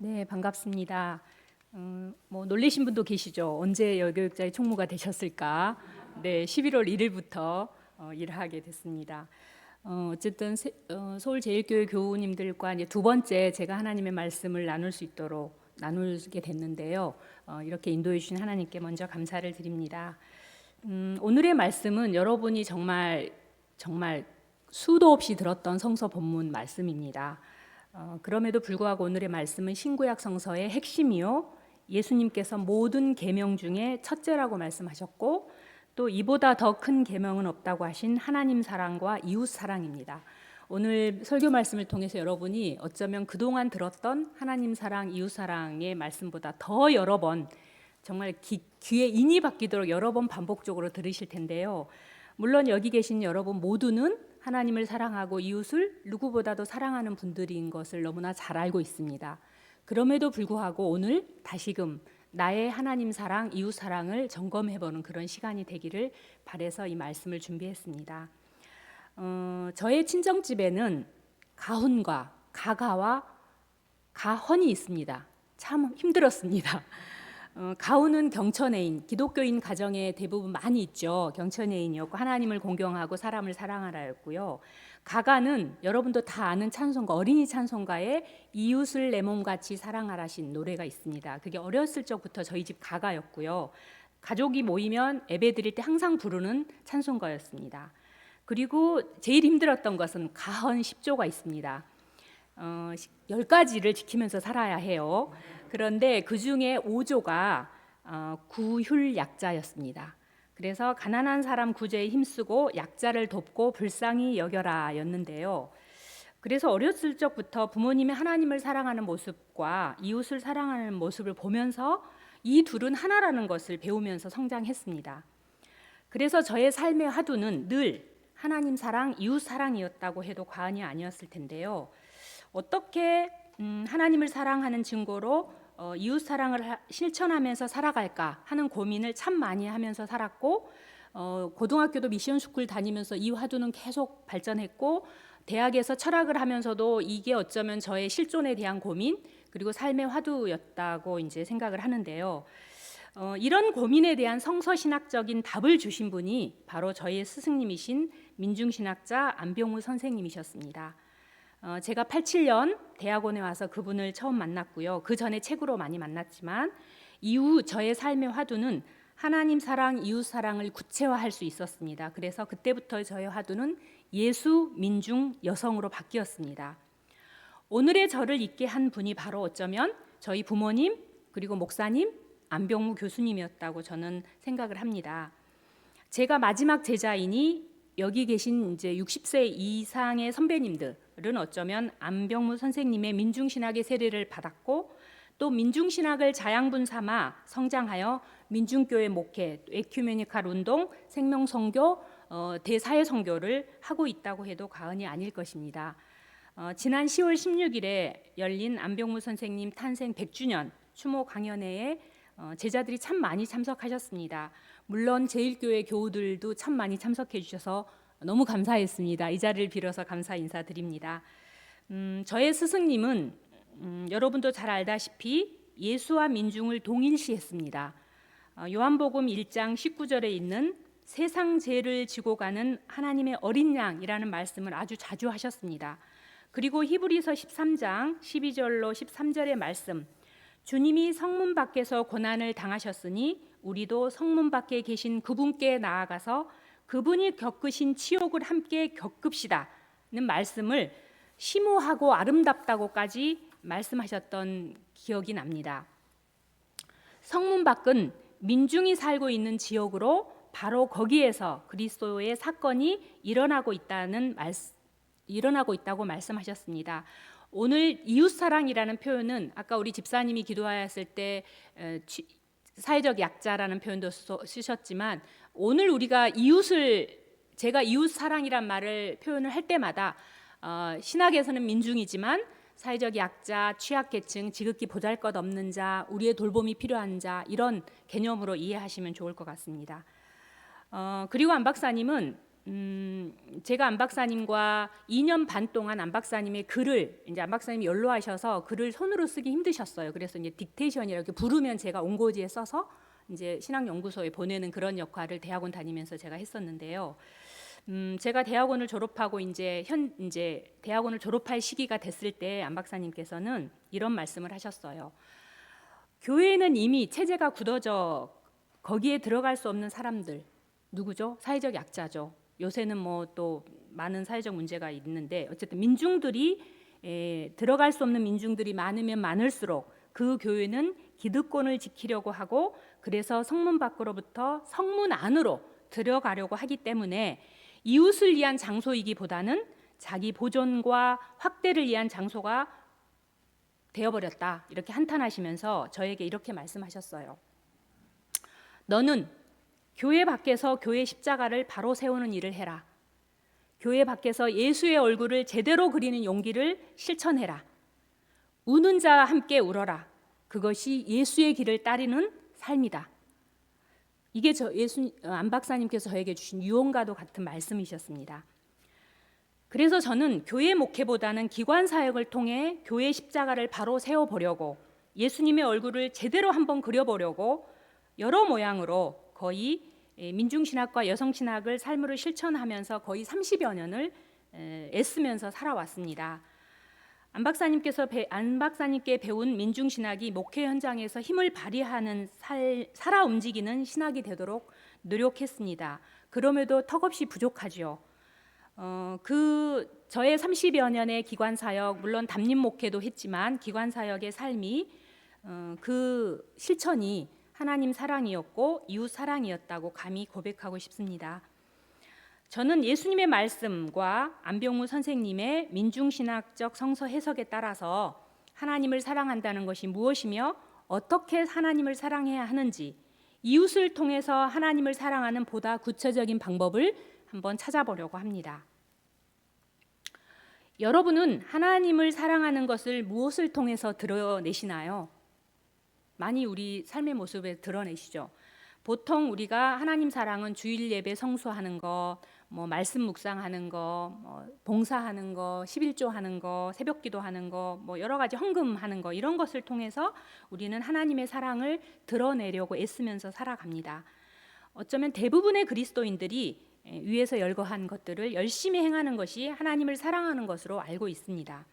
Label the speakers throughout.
Speaker 1: 네, 반갑습니다. 놀라신 분도 계시죠? 언제 여교육자의 총무가 되셨을까? 네, 11월 1일부터 일을 하게 됐습니다. 어쨌든 서울제일교회 교우님들과 이제 두 번째 제가 하나님의 말씀을 나눌 수 있도록 나누게 됐는데요. 이렇게 인도해 주신 하나님께 먼저 감사를 드립니다. 오늘의 말씀은 여러분이 정말 수도 없이 들었던 성서 본문 말씀입니다. 그럼에도 불구하고 오늘의 말씀은 신구약 성서의 핵심이요, 예수님께서 모든 계명 중에 첫째라고 말씀하셨고 또 이보다 더 큰 계명은 없다고 하신 하나님 사랑과 이웃 사랑입니다. 오늘 설교 말씀을 통해서 여러분이 어쩌면 그동안 들었던 하나님 사랑, 이웃 사랑의 말씀보다 더 여러 번 정말 귀에 인이 박히도록 여러 번 반복적으로 들으실 텐데요. 물론 여기 계신 여러분 모두는 하나님을 사랑하고 이웃을 누구보다도 사랑하는 분들인 것을 너무나 잘 알고 있습니다. 그럼에도 불구하고 오늘 다시금 나의 하나님 사랑, 이웃 사랑을 점검해보는 그런 시간이 되기를 바라서 이 말씀을 준비했습니다. 저의 친정집에는 가훈과 가가와 가헌이 있습니다. 참 힘들었습니다. 가훈은 경천애인, 기독교인 가정에 대부분 많이 있죠. 경천애인이었고 하나님을 공경하고 사람을 사랑하라였고요. 가가는 여러분도 다 아는 찬송가, 어린이 찬송가에 이웃을 내 몸같이 사랑하라신 노래가 있습니다. 그게 어렸을 적부터 저희 집 가가였고요. 가족이 모이면 예배 드릴 때 항상 부르는 찬송가였습니다. 그리고 제일 힘들었던 것은 가헌 10조가 있습니다. 10가지를 지키면서 살아야 해요. 그런데 그 중에 5조가 구휼약자였습니다. 그래서 가난한 사람 구제에 힘쓰고 약자를 돕고 불쌍히 여겨라 였는데요. 그래서 어렸을 적부터 부모님이 하나님을 사랑하는 모습과 이웃을 사랑하는 모습을 보면서 이 둘은 하나라는 것을 배우면서 성장했습니다. 그래서 저의 삶의 화두는 늘 하나님 사랑, 이웃 사랑이었다고 해도 과언이 아니었을 텐데요. 어떻게 하나님을 사랑하는 증거로 이웃 사랑을 실천하면서 살아갈까 하는 고민을 참 많이 하면서 살았고, 고등학교도 미션 스쿨 다니면서 이 화두는 계속 발전했고, 대학에서 철학을 하면서도 이게 어쩌면 저의 실존에 대한 고민 그리고 삶의 화두였다고 이제 생각을 하는데요. 이런 고민에 대한 성서신학적인 답을 주신 분이 바로 저의 스승님이신 민중신학자 안병무 선생님이셨습니다. 제가 87년 대학원에 와서 그분을 처음 만났고요. 그 전에 책으로 많이 만났지만 이후 저의 삶의 화두는 하나님 사랑, 이웃 사랑을 구체화할 수 있었습니다. 그래서 그때부터 저의 화두는 예수, 민중, 여성으로 바뀌었습니다. 오늘의 저를 있게 한 분이 바로 어쩌면 저희 부모님 그리고 목사님 안병무 교수님이었다고 저는 생각을 합니다. 제가 마지막 제자이니 여기 계신 이제 60세 이상의 선배님들은 어쩌면 안병무 선생님의 민중신학의 세례를 받았고 또 민중신학을 자양분 삼아 성장하여 민중교회 목회, 에큐메니칼 운동, 생명선교, 대사회선교를 하고 있다고 해도 과언이 아닐 것입니다. 지난 10월 16일에 열린 안병무 선생님 탄생 100주년 추모 강연회에 제자들이 참 많이 참석하셨습니다. 물론 제일교회 교우들도 참 많이 참석해 주셔서 너무 감사했습니다. 이 자리를 빌어서 감사 인사드립니다. 저의 스승님은 여러분도 잘 알다시피 예수와 민중을 동일시했습니다. 요한복음 1장 19절에 있는 세상 죄를 지고 가는 하나님의 어린 양이라는 말씀을 아주 자주 하셨습니다. 그리고 히브리서 13장 12절로 13절의 말씀, 주님이 성문 밖에서 고난을 당하셨으니 우리도 성문 밖에 계신 그분께 나아가서 그분이 겪으신 치욕을 함께 겪읍시다는 말씀을 심오하고 아름답다고까지 말씀하셨던 기억이 납니다. 성문 밖은 민중이 살고 있는 지역으로 바로 거기에서 그리스도의 사건이 일어나고 있다고 말씀하셨습니다. 오늘 이웃사랑이라는 표현은 아까 우리 집사님이 기도하였을 때 사회적 약자라는 표현도 쓰셨지만 오늘 우리가 제가 이웃사랑이란 말을 표현을 할 때마다 신학에서는 민중이지만 사회적 약자, 취약계층, 지극히 보잘것없는 자, 우리의 돌봄이 필요한 자 이런 개념으로 이해하시면 좋을 것 같습니다. 그리고 안 박사님은 제가 안 박사님과 2년 반 동안 안 박사님의 글을 이제 안 박사님이 연로하셔서 글을 손으로 쓰기 힘드셨어요. 그래서 이제 딕테이션이라고 이렇게 부르면 제가 온고지에 써서 이제 신학연구소에 보내는 그런 역할을 대학원 다니면서 제가 했었는데요. 제가 대학원을 졸업하고 이제 대학원을 졸업할 시기가 됐을 때 안 박사님께서는 이런 말씀을 하셨어요. 교회에는 이미 체제가 굳어져 거기에 들어갈 수 없는 사람들, 누구죠? 사회적 약자죠. 요새는 뭐 또 많은 사회적 문제가 있는데 어쨌든 민중들이 들어갈 수 없는 민중들이 많으면 많을수록 그 교회는 기득권을 지키려고 하고, 그래서 성문 밖으로부터 성문 안으로 들어가려고 하기 때문에 이웃을 위한 장소이기보다는 자기 보존과 확대를 위한 장소가 되어버렸다, 이렇게 한탄하시면서 저에게 이렇게 말씀하셨어요. 너는 교회 밖에서 교회 십자가를 바로 세우는 일을 해라. 교회 밖에서 예수의 얼굴을 제대로 그리는 용기를 실천해라. 우는 자와 함께 울어라. 그것이 예수의 길을 따르는 삶이다. 이게 안 박사님께서 저에게 주신 유언과도 같은 말씀이셨습니다. 그래서 저는 교회 목회보다는 기관 사역을 통해 교회 십자가를 바로 세워보려고, 예수님의 얼굴을 제대로 한번 그려보려고 여러 모양으로 거의 민중신학과 여성신학을 삶으로 실천하면서 거의 30여 년을 애쓰면서 살아왔습니다. 안 박사님께 배운 민중신학이 목회 현장에서 힘을 발휘하는 살아 움직이는 신학이 되도록 노력했습니다. 그럼에도 턱없이 부족하죠. 저의 30여 년의 기관 사역, 물론 담임 목회도 했지만 기관 사역의 삶이 그 실천이 하나님 사랑이었고 이웃 사랑이었다고 감히 고백하고 싶습니다. 저는 예수님의 말씀과 안병우 선생님의 민중신학적 성서 해석에 따라서 하나님을 사랑한다는 것이 무엇이며 어떻게 하나님을 사랑해야 하는지, 이웃을 통해서 하나님을 사랑하는 보다 구체적인 방법을 한번 찾아보려고 합니다. 여러분은 하나님을 사랑하는 것을 무엇을 통해서 드러내시나요? 많이 우리 삶의 모습에 드러내시죠. 보통 우리가 하나님 사랑은 주일 예배 성수하는 거, 말씀 묵상하는 거, 봉사하는 거, 11조 하는 거, 새벽기도 하는 거, 여러 가지 헌금하는 거, 이런 것을 통해서 우리는 하나님의 사랑을 드러내려고 애쓰면서 살아갑니다. 어쩌면 대부분의 그리스도인들이 위에서 열거한 것들을 열심히 행하는 것이 하나님을 사랑하는 것으로 알고 있습니다.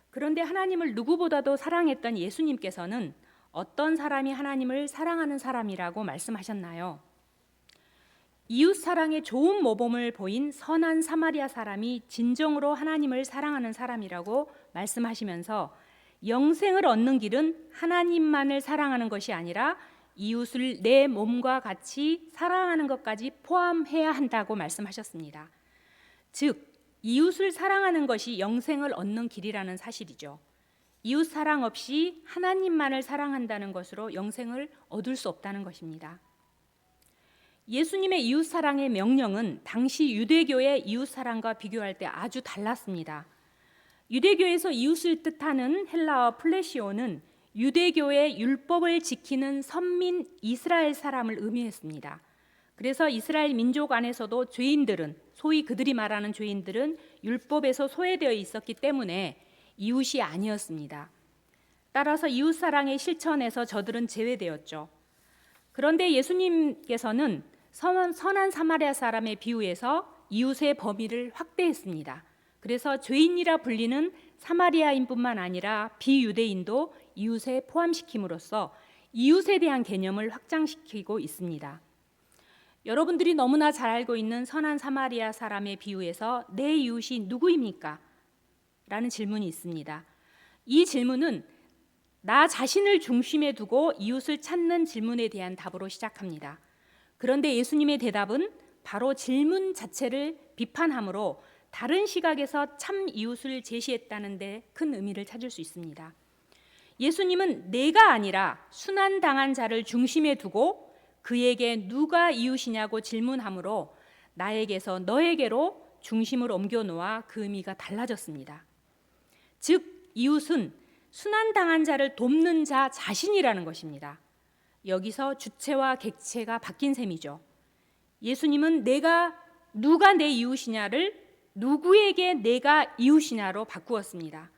Speaker 1: 그런데 하나님을 누구보다도 사랑했던 예수님께서는 어떤 사람이 하나님을 사랑하는 사람이라고 말씀하셨나요? 이웃 사랑의 좋은 모범을 보인 선한 사마리아 사람이 진정으로 하나님을 사랑하는 사람이라고 말씀하시면서 영생을 얻는 길은 하나님만을 사랑하는 것이 아니라 이웃을 내 몸과 같이 사랑하는 것까지 포함해야 한다고 말씀하셨습니다. 즉, 이웃을 사랑하는 것이 영생을 얻는 길이라는 사실이죠. 이웃 사랑 없이 하나님만을 사랑한다는 것으로 영생을 얻을 수 없다는 것입니다. 예수님의 이웃 사랑의 명령은 당시 유대교의 이웃 사랑과 비교할 때 아주 달랐습니다. 유대교에서 이웃을 뜻하는 헬라어 플레시오는 유대교의 율법을 지키는 선민 이스라엘 사람을 의미했습니다. 그래서 이스라엘 민족 안에서도 죄인들은, 소위 그들이 말하는 죄인들은 율법에서 소외되어 있었기 때문에 이웃이 아니었습니다. 따라서 이웃 사랑의 실천에서 저들은 제외되었죠. 그런데 예수님께서는 선한 사마리아 사람의 비유에서 이웃의 범위를 확대했습니다. 그래서 죄인이라 불리는 사마리아인뿐만 아니라 비유대인도 이웃에 포함시킴으로써 이웃에 대한 개념을 확장시키고 있습니다. 여러분들이 너무나 잘 알고 있는 선한 사마리아 사람의 비유에서 내 이웃이 누구입니까? 라는 질문이 있습니다. 이 질문은 나 자신을 중심에 두고 이웃을 찾는 질문에 대한 답으로 시작합니다. 그런데 예수님의 대답은 바로 질문 자체를 비판함으로 다른 시각에서 참 이웃을 제시했다는 데 큰 의미를 찾을 수 있습니다. 예수님은 내가 아니라 순환당한 자를 중심에 두고 그에게 누가 이웃이냐고 질문함으로 나에게서 너에게로 중심을 옮겨 놓아 그 의미가 달라졌습니다. 즉, 이웃은 순환당한 자를 돕는 자 자신이라는 것입니다. 여기서 주체와 객체가 바뀐 셈이죠. 예수님은 내가 누가 내 이웃이냐를 누구에게 내가 이웃이냐로 바꾸었습니다.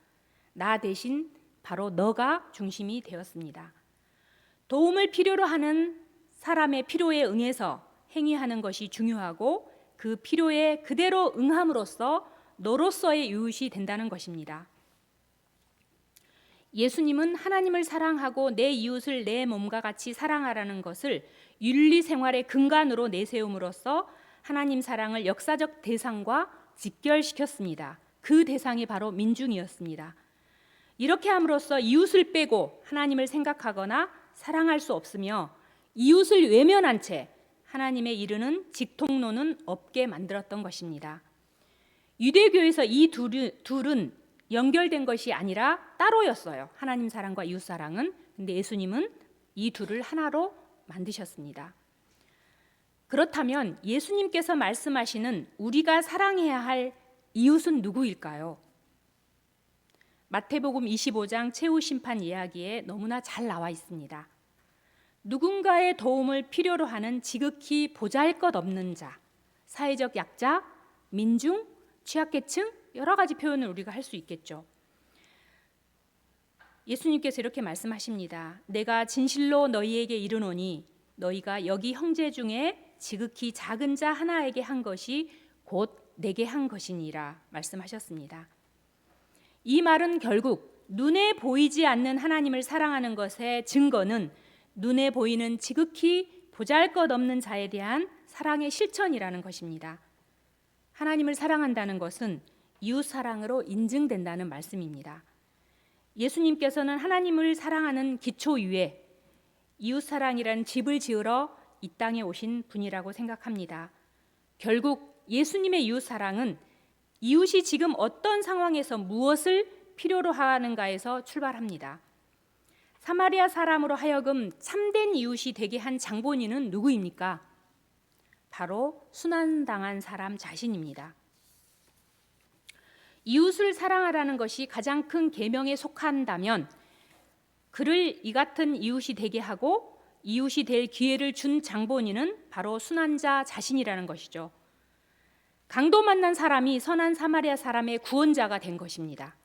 Speaker 1: 나 대신 바로 너가 중심이 되었습니다. 도움을 필요로 하는 사람의 필요에 응해서 행위하는 것이 중요하고 그 필요에 그대로 응함으로써 너로서의 이웃이 된다는 것입니다. 예수님은 하나님을 사랑하고 내 이웃을 내 몸과 같이 사랑하라는 것을 윤리 생활의 근간으로 내세움으로써 하나님 사랑을 역사적 대상과 직결시켰습니다. 그 대상이 바로 민중이었습니다. 이렇게 함으로써 이웃을 빼고 하나님을 생각하거나 사랑할 수 없으며 이웃을 외면한 채 하나님에 이르는 직통로는 없게 만들었던 것입니다. 유대교에서 이 둘은 연결된 것이 아니라 따로였어요. 하나님 사랑과 이웃 사랑은. 근데 예수님은 이 둘을 하나로 만드셨습니다. 그렇다면 예수님께서 말씀하시는 우리가 사랑해야 할 이웃은 누구일까요? 마태복음 25장 최후 심판 이야기에 너무나 잘 나와 있습니다. 누군가의 도움을 필요로 하는 지극히 보잘것없는 자, 사회적 약자, 민중, 취약계층 여러 가지 표현을 우리가 할 수 있겠죠. 예수님께서 이렇게 말씀하십니다. 내가 진실로 너희에게 이르노니 너희가 여기 형제 중에 지극히 작은 자 하나에게 한 것이 곧 내게 한 것이니라 말씀하셨습니다. 이 말은 결국 눈에 보이지 않는 하나님을 사랑하는 것의 증거는 눈에 보이는 지극히 보잘것없는 자에 대한 사랑의 실천이라는 것입니다. 하나님을 사랑한다는 것은 이웃 사랑으로 인증된다는 말씀입니다. 예수님께서는 하나님을 사랑하는 기초 위에 이웃 사랑이란 집을 지으러 이 땅에 오신 분이라고 생각합니다. 결국 예수님의 이웃 사랑은 이웃이 지금 어떤 상황에서 무엇을 필요로 하는가에서 출발합니다. 사마리아 사람으로 하여금 참된 이웃이 되게 한 장본인은 누구입니까? 바로 순환당한 사람 자신입니다. 이웃을 사랑하라는 것이 가장 큰 계명에 속한다면 그를 이 같은 이웃이 되게 하고 이웃이 될 기회를 준 장본인은 바로 순환자 자신이라는 것이죠. 강도 만난 사람이 선한 사마리아 사람의 구원자가 된 것입니다.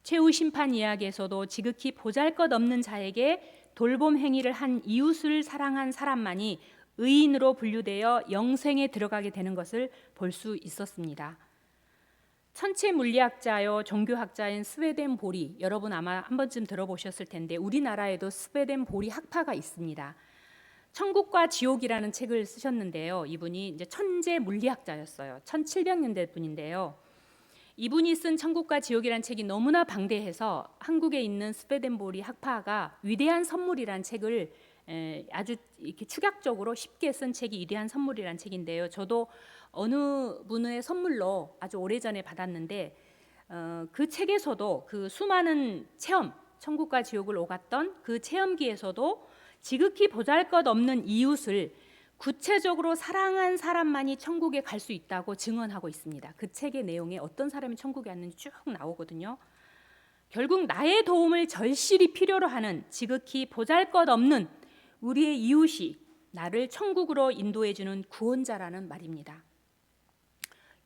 Speaker 1: 최후 심판 이야기에서도 지극히 보잘것없는 자에게 돌봄 행위를 한 이웃을 사랑한 사람만이 의인으로 분류되어 영생에 들어가게 되는 것을 볼 수 있었습니다. 천체 물리학자요 종교학자인 스웨덴 보리, 여러분 아마 한 번쯤 들어보셨을 텐데 우리나라에도 스웨덴 보리 학파가 있습니다. 천국과 지옥이라는 책을 쓰셨는데요. 이분이 이제 천재 물리학자였어요. 1700년대 분인데요. 이분이 쓴 천국과 지옥이라는 책이 너무나 방대해서 한국에 있는 스웨덴 보리 학파가 위대한 선물이라는 책을 아주 이렇게 축약적으로 쉽게 쓴 책이 위대한 선물이라는 책인데요. 저도 어느 분의 선물로 아주 오래전에 받았는데 그 책에서도 그 수많은 체험, 천국과 지옥을 오갔던 그 체험기에서도 지극히 보잘것없는 이웃을 구체적으로 사랑한 사람만이 천국에 갈 수 있다고 증언하고 있습니다. 그 책의 내용에 어떤 사람이 천국에 왔는지 쭉 나오거든요. 결국 나의 도움을 절실히 필요로 하는 지극히 보잘것없는 우리의 이웃이 나를 천국으로 인도해주는 구원자라는 말입니다.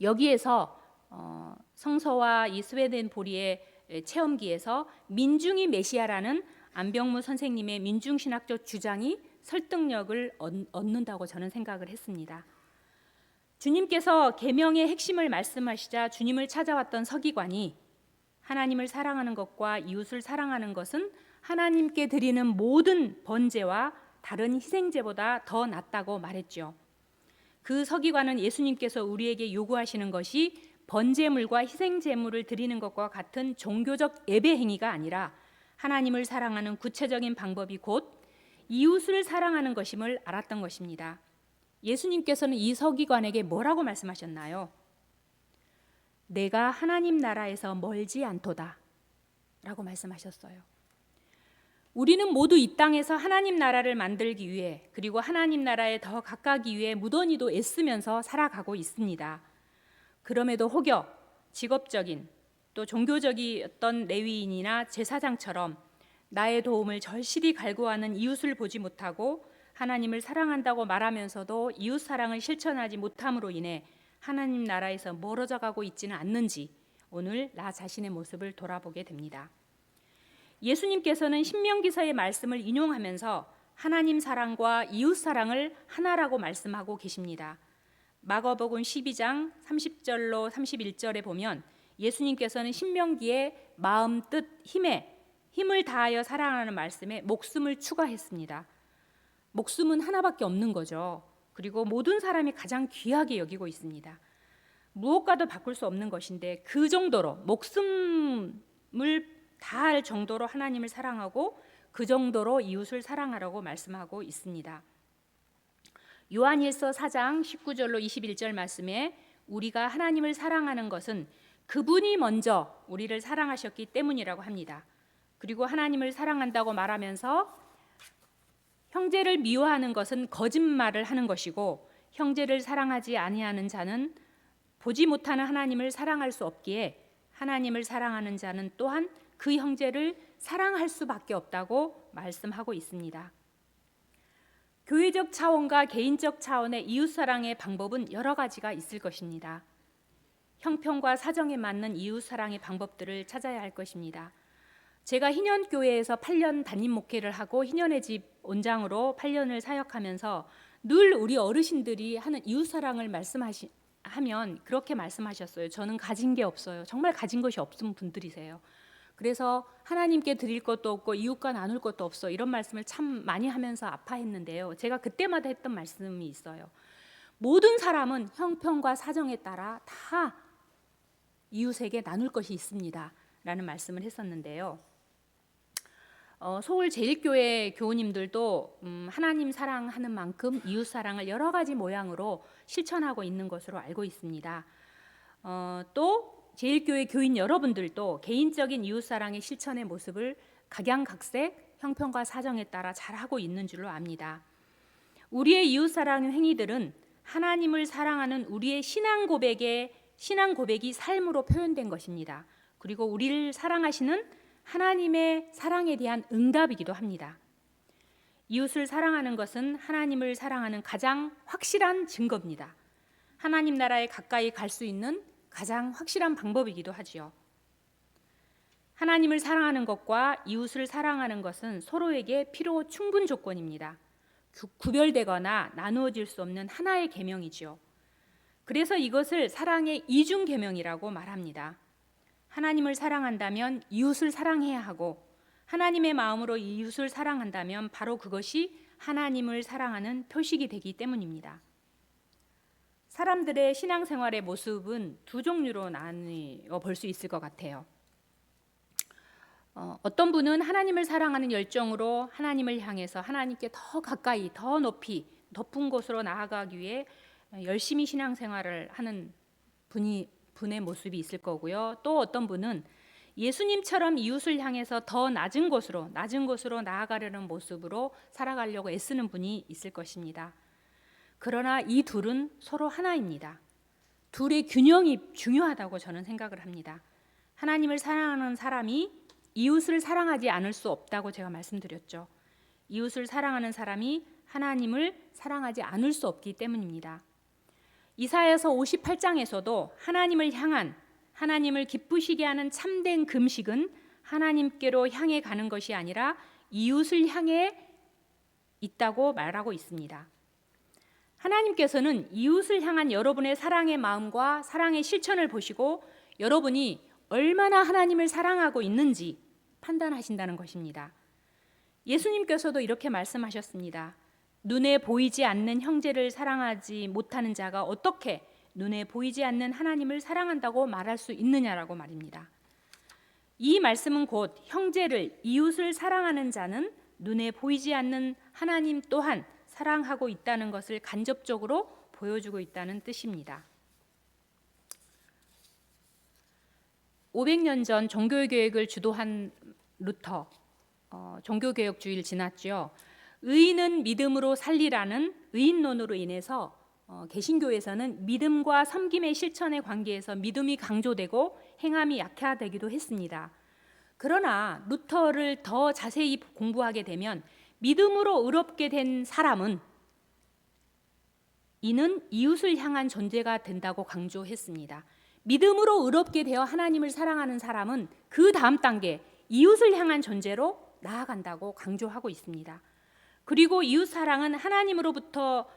Speaker 1: 여기에서 성서와 이 스웨덴 보리의 체험기에서 민중이 메시아라는 안병무 선생님의 민중신학적 주장이 설득력을 얻는다고 저는 생각을 했습니다. 주님께서 계명의 핵심을 말씀하시자 주님을 찾아왔던 서기관이 하나님을 사랑하는 것과 이웃을 사랑하는 것은 하나님께 드리는 모든 번제와 다른 희생제보다 더 낫다고 말했죠. 그 서기관은 예수님께서 우리에게 요구하시는 것이 번제물과 희생제물을 드리는 것과 같은 종교적 예배 행위가 아니라 하나님을 사랑하는 구체적인 방법이 곧 이웃을 사랑하는 것임을 알았던 것입니다. 예수님께서는 이 서기관에게 뭐라고 말씀하셨나요? 내가 하나님 나라에서 멀지 않도다 라고 말씀하셨어요. 우리는 모두 이 땅에서 하나님 나라를 만들기 위해 그리고 하나님 나라에 더 가까이 위해 무던히도 애쓰면서 살아가고 있습니다. 그럼에도 혹여 직업적인 또 종교적이었던 레위인이나 제사장처럼 나의 도움을 절실히 갈구하는 이웃을 보지 못하고 하나님을 사랑한다고 말하면서도 이웃 사랑을 실천하지 못함으로 인해 하나님 나라에서 멀어져 가고 있지는 않는지 오늘 나 자신의 모습을 돌아보게 됩니다. 예수님께서는 신명기서의 말씀을 인용하면서 하나님 사랑과 이웃 사랑을 하나라고 말씀하고 계십니다. 마가복음 12장 30절로 31절에 보면 예수님께서는 신명기에 마음, 뜻, 힘을 다하여 사랑하는 말씀에 목숨을 추가했습니다. 목숨은 하나밖에 없는 거죠. 그리고 모든 사람이 가장 귀하게 여기고 있습니다. 무엇과도 바꿀 수 없는 것인데 그 정도로 목숨을 다할 정도로 하나님을 사랑하고 그 정도로 이웃을 사랑하라고 말씀하고 있습니다. 요한일서 4장 19절로 21절 말씀에 우리가 하나님을 사랑하는 것은 그분이 먼저 우리를 사랑하셨기 때문이라고 합니다. 그리고 하나님을 사랑한다고 말하면서 형제를 미워하는 것은 거짓말을 하는 것이고 형제를 사랑하지 아니하는 자는 보지 못하는 하나님을 사랑할 수 없기에 하나님을 사랑하는 자는 또한 그 형제를 사랑할 수밖에 없다고 말씀하고 있습니다. 교회적 차원과 개인적 차원의 이웃사랑의 방법은 여러 가지가 있을 것입니다. 형편과 사정에 맞는 이웃사랑의 방법들을 찾아야 할 것입니다. 제가 희년교회에서 8년 담임 목회를 하고 희년의 집 원장으로 8년을 사역하면서 늘 우리 어르신들이 하는 이웃사랑을 하면 그렇게 말씀하셨어요. 저는 가진 게 없어요. 정말 가진 것이 없은 분들이세요. 그래서 하나님께 드릴 것도 없고 이웃과 나눌 것도 없어, 이런 말씀을 참 많이 하면서 아파했는데요. 제가 그때마다 했던 말씀이 있어요. 모든 사람은 형편과 사정에 따라 다 이웃에게 나눌 것이 있습니다 라는 말씀을 했었는데요. 서울 제일교회 교우님들도 하나님 사랑하는 만큼 이웃 사랑을 여러 가지 모양으로 실천하고 있는 것으로 알고 있습니다. 또 제일교회 교인 여러분들도 개인적인 이웃 사랑의 실천의 모습을 각양각색 형편과 사정에 따라 잘하고 있는 줄로 압니다. 우리의 이웃 사랑의 행위들은 하나님을 사랑하는 우리의 신앙 고백이 삶으로 표현된 것입니다. 그리고 우리를 사랑하시는 하나님의 사랑에 대한 응답이기도 합니다. 이웃을 사랑하는 것은 하나님을 사랑하는 가장 확실한 증거입니다. 하나님 나라에 가까이 갈 수 있는 가장 확실한 방법이기도 하지요. 하나님을 사랑하는 것과 이웃을 사랑하는 것은 서로에게 필요 충분 조건입니다. 구별되거나 나누어질 수 없는 하나의 계명이지요. 그래서 이것을 사랑의 이중 계명이라고 말합니다. 하나님을 사랑한다면 이웃을 사랑해야 하고 하나님의 마음으로 이웃을 사랑한다면 바로 그것이 하나님을 사랑하는 표식이 되기 때문입니다. 사람들의 신앙생활의 모습은 두 종류로 나누어 볼 수 있을 것 같아요. 어떤 분은 하나님을 사랑하는 열정으로 하나님을 향해서 하나님께 더 가까이, 더 높이, 높은 곳으로 나아가기 위해 열심히 신앙생활을 하는 분의 모습이 있을 거고요. 또 어떤 분은 예수님처럼 이웃을 향해서 더 낮은 곳으로 나아가려는 모습으로 살아가려고 애쓰는 분이 있을 것입니다. 그러나 이 둘은 서로 하나입니다. 둘의 균형이 중요하다고 저는 생각을 합니다. 하나님을 사랑하는 사람이 이웃을 사랑하지 않을 수 없다고 제가 말씀드렸죠. 이웃을 사랑하는 사람이 하나님을 사랑하지 않을 수 없기 때문입니다. 이사야서 58장에서도 하나님을 향한, 하나님을 기쁘시게 하는 참된 금식은 하나님께로 향해 가는 것이 아니라 이웃을 향해 있다고 말하고 있습니다. 하나님께서는 이웃을 향한 여러분의 사랑의 마음과 사랑의 실천을 보시고 여러분이 얼마나 하나님을 사랑하고 있는지 판단하신다는 것입니다. 예수님께서도 이렇게 말씀하셨습니다. 눈에 보이지 않는 형제를 사랑하지 못하는 자가 어떻게 눈에 보이지 않는 하나님을 사랑한다고 말할 수 있느냐라고 말입니다. 이 말씀은 곧 형제를, 이웃을 사랑하는 자는 눈에 보이지 않는 하나님 또한 사랑하고 있다는 것을 간접적으로 보여주고 있다는 뜻입니다. 500년 전 종교개혁을 주도한 루터, 종교개혁 주일 지났죠. 의인은 믿음으로 살리라는 의인론으로 인해서 개신교에서는 믿음과 섬김의 실천의 관계에서 믿음이 강조되고 행함이 약화되기도 했습니다. 그러나 루터를 더 자세히 공부하게 되면 믿음으로 의롭게 된 사람은 이는 이웃을 향한 존재가 된다고 강조했습니다. 믿음으로 의롭게 되어 하나님을 사랑하는 사람은 그 다음 단계 이웃을 향한 존재로 나아간다고 강조하고 있습니다. 그리고 이웃 사랑은 하나님으로부터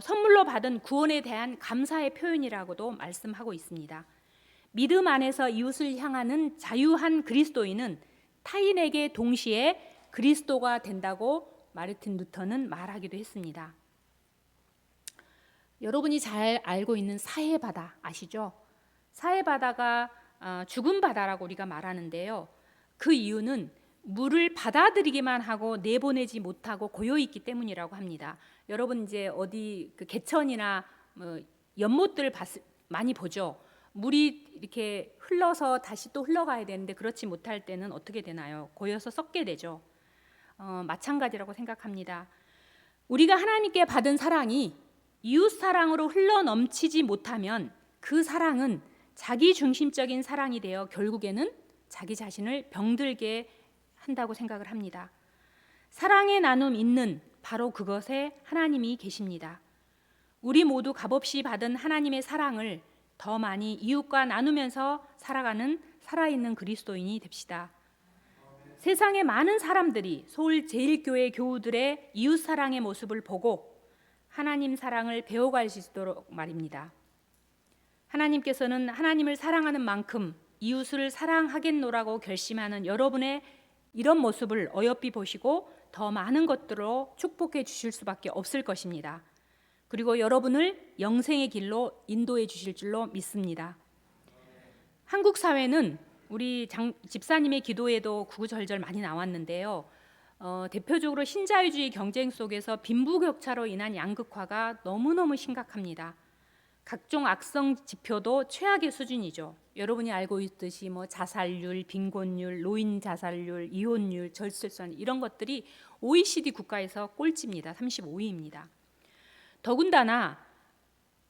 Speaker 1: 선물로 받은 구원에 대한 감사의 표현이라고도 말씀하고 있습니다. 믿음 안에서 이웃을 향하는 자유한 그리스도인은 타인에게 동시에 그리스도가 된다고 마르틴 루터는 말하기도 했습니다. 여러분이 잘 알고 있는 사해바다 아시죠? 사해바다가 죽은 바다라고 우리가 말하는데요. 그 이유는 물을 받아들이기만 하고 내보내지 못하고 고여 있기 때문이라고 합니다. 여러분 이제 어디 그 개천이나 연못들 많이 보죠. 물이 이렇게 흘러서 다시 또 흘러가야 되는데 그렇지 못할 때는 어떻게 되나요? 고여서 썩게 되죠. 마찬가지라고 생각합니다. 우리가 하나님께 받은 사랑이 이웃 사랑으로 흘러 넘치지 못하면 그 사랑은 자기 중심적인 사랑이 되어 결국에는 자기 자신을 병들게 한다고 생각을 합니다. 사랑의 나눔 있는 바로 그것에 하나님이 계십니다. 우리 모두 값없이 받은 하나님의 사랑을 더 많이 이웃과 나누면서 살아가는 살아있는 그리스도인이 됩시다. 세상의 많은 사람들이 서울 제일교회 교우들의 이웃 사랑의 모습을 보고 하나님 사랑을 배워갈 수 있도록 말입니다. 하나님께서는 하나님을 사랑하는 만큼 이웃을 사랑하겠노라고 결심하는 여러분의 이런 모습을 어여삐 보시고 더 많은 것들로 축복해 주실 수밖에 없을 것입니다. 그리고 여러분을 영생의 길로 인도해 주실 줄로 믿습니다. 한국 사회는 우리 집사님의 기도에도 구구절절 많이 나왔는데요. 대표적으로 신자유주의 경쟁 속에서 빈부격차로 인한 양극화가 너무너무 심각합니다. 각종 악성 지표도 최악의 수준이죠. 여러분이 알고 있듯이 자살률, 빈곤율, 노인 자살률, 이혼율, 절실성 이런 것들이 OECD 국가에서 꼴찌입니다. 35위입니다. 더군다나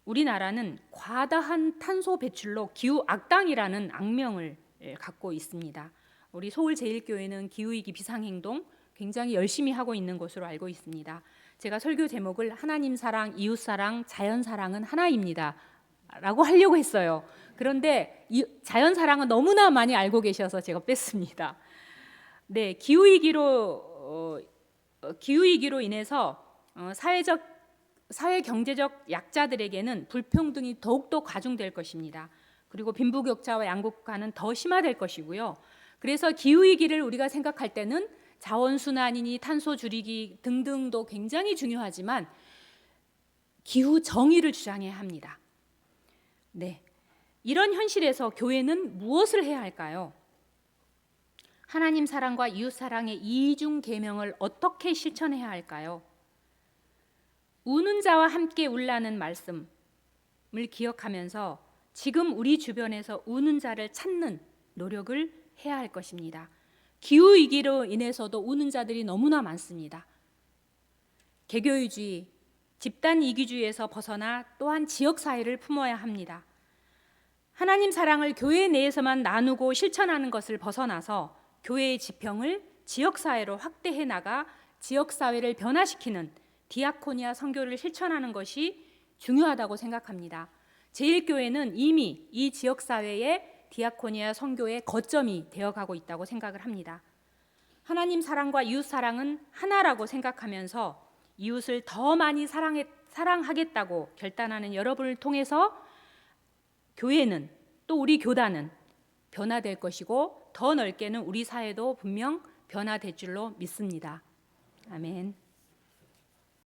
Speaker 1: 우리나라는 과다한 탄소 배출로 기후 악당이라는 악명을 갖고 있습니다. 우리 서울제일교회는 기후위기 비상행동 굉장히 열심히 하고 있는 것으로 알고 있습니다. 제가 설교 제목을 하나님 사랑, 이웃 사랑, 자연 사랑은 하나입니다 라고 하려고 했어요. 그런데 자연 사랑은 너무나 많이 알고 계셔서 제가 뺐습니다. 네, 기후위기로 인해서 사회 경제적 약자들에게는 불평등이 더욱더 가중될 것입니다. 그리고 빈부격차와 양극화는 더 심화될 것이고요. 그래서 기후위기를 우리가 생각할 때는 자원순환이니 탄소 줄이기 등등도 굉장히 중요하지만 기후 정의를 주장해야 합니다. 네, 이런 현실에서 교회는 무엇을 해야 할까요? 하나님 사랑과 이웃 사랑의 이중 계명을 어떻게 실천해야 할까요? 우는 자와 함께 울라는 말씀을 기억하면서 지금 우리 주변에서 우는 자를 찾는 노력을 해야 할 것입니다. 기후위기로 인해서도 우는 자들이 너무나 많습니다. 개교유주의, 집단이기주의에서 벗어나 또한 지역사회를 품어야 합니다. 하나님 사랑을 교회 내에서만 나누고 실천하는 것을 벗어나서 교회의 지평을 지역사회로 확대해 나가 지역사회를 변화시키는 디아코니아 선교를 실천하는 것이 중요하다고 생각합니다. 제일교회는 이미 이 지역사회의 디아코니아 선교의 거점이 되어가고 있다고 생각을 합니다. 하나님 사랑과 이웃 사랑은 하나라고 생각하면서 이웃을 더 많이 사랑하겠다고 결단하는 여러분을 통해서 교회는 또 우리 교단은 변화될 것이고 더 넓게는 우리 사회도 분명 변화될 줄로 믿습니다. 아멘.